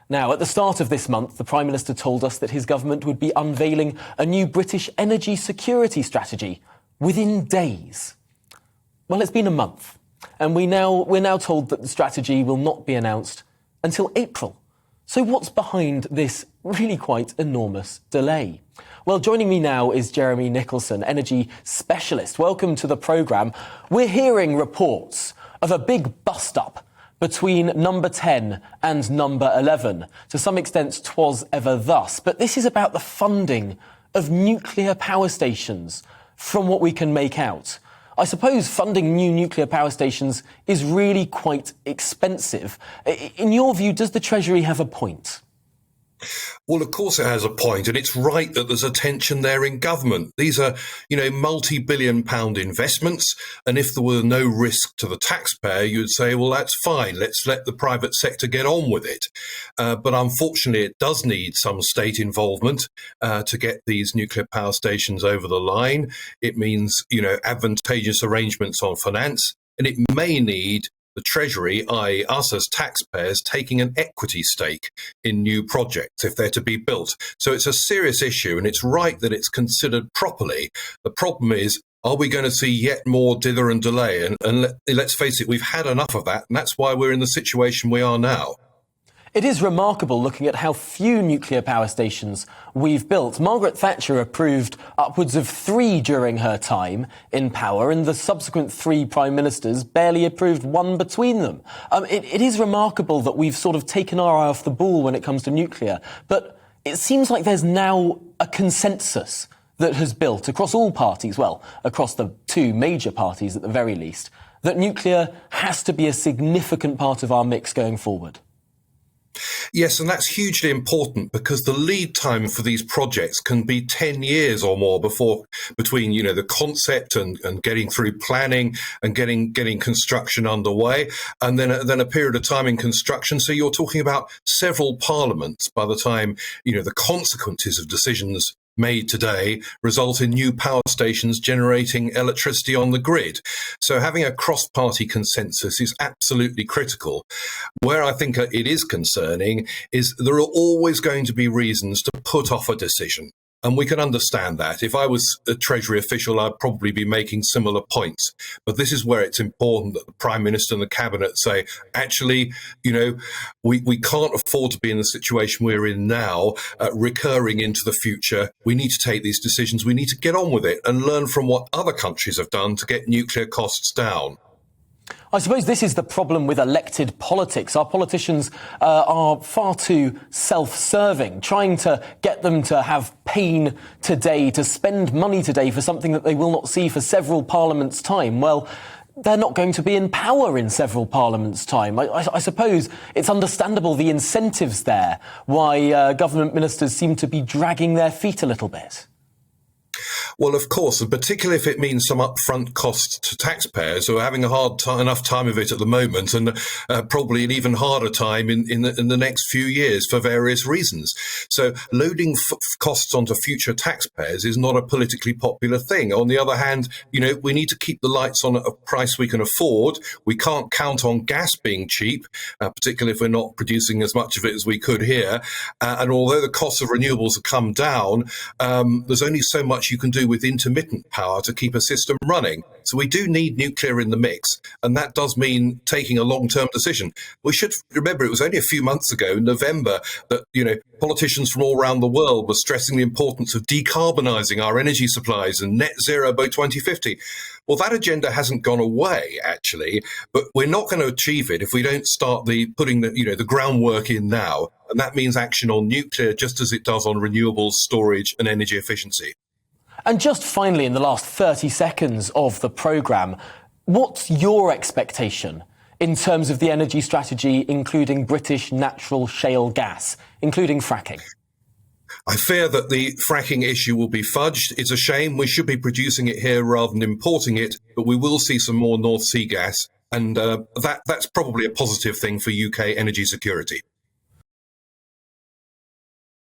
Now, at the start of this month, the Prime Minister told us that his government would be unveiling a new British energy security strategy within days. Well, it's been a month, and we're now told that the strategy will not be announced until April. So what's behind this really quite enormous delay? Well, joining me now is Jeremy Nicholson, energy specialist. Welcome to the programme. We're hearing reports of a big bust-up between number 10 and number 11. To some extent, 'twas ever thus. But this is about the funding of nuclear power stations, from what we can make out. I suppose funding new nuclear power stations is really quite expensive. In your view, does the Treasury have a point? Well, of course it has a point, and it's right that there's a tension there in government. These are, multi-billion pound investments, and if there were no risk to the taxpayer, you'd say, well, that's fine, let's let the private sector get on with it. But unfortunately, it does need some state involvement to get these nuclear power stations over the line. It means, advantageous arrangements on finance, and it may need the Treasury, i.e. us as taxpayers, taking an equity stake in new projects if they're to be built. So it's a serious issue, and it's right that it's considered properly. The problem is, are we going to see yet more dither and delay? And let's face it, we've had enough of that, and that's why we're in the situation we are now. It is remarkable looking at how few nuclear power stations we've built. Margaret Thatcher approved upwards of 3 during her time in power, and the subsequent 3 prime ministers barely approved 1 between them. It is remarkable that we've sort of taken our eye off the ball when it comes to nuclear, but it seems like there's now a consensus that has built across all parties, well, across the 2 major parties at the very least, that nuclear has to be a significant part of our mix going forward. Yes, and that's hugely important because the lead time for these projects can be 10 years or more between the concept and getting through planning and getting construction underway, and then a period of time in construction. So you're talking about several parliaments by the time the consequences of decisions made today result in new power stations generating electricity on the grid. So having a cross-party consensus is absolutely critical. Where I think it is concerning is there are always going to be reasons to put off a decision. And we can understand that. If I was a Treasury official, I'd probably be making similar points. But this is where it's important that the Prime Minister and the Cabinet say, actually, we can't afford to be in the situation we're in now, recurring into the future. We need to take these decisions. We need to get on with it and learn from what other countries have done to get nuclear costs down. I suppose this is the problem with elected politics. Our politicians are far too self-serving, trying to get them to have pain today, to spend money today for something that they will not see for several parliaments' time. Well, they're not going to be in power in several parliaments' time. I suppose it's understandable the incentives there, why government ministers seem to be dragging their feet a little bit. Well, of course, and particularly if it means some upfront costs to taxpayers who are having enough time of it at the moment, and probably an even harder time in the next few years for various reasons. So loading costs onto future taxpayers is not a politically popular thing. On the other hand, we need to keep the lights on at a price we can afford. We can't count on gas being cheap, particularly if we're not producing as much of it as we could here. And although the costs of renewables have come down, there's only so much you can do with intermittent power to keep a system running. So we do need nuclear in the mix, and that does mean taking a long-term decision. We should remember it was only a few months ago, in November, that politicians from all around the world were stressing the importance of decarbonising our energy supplies and net zero by 2050. Well, that agenda hasn't gone away, actually, but we're not going to achieve it if we don't start putting the groundwork in now, and that means action on nuclear just as it does on renewables, storage and energy efficiency. And just finally, in the last 30 seconds of the programme, what's your expectation in terms of the energy strategy, including British natural shale gas, including fracking? I fear that the fracking issue will be fudged. It's a shame. We should be producing it here rather than importing it, but we will see some more North Sea gas, and that's probably a positive thing for UK energy security.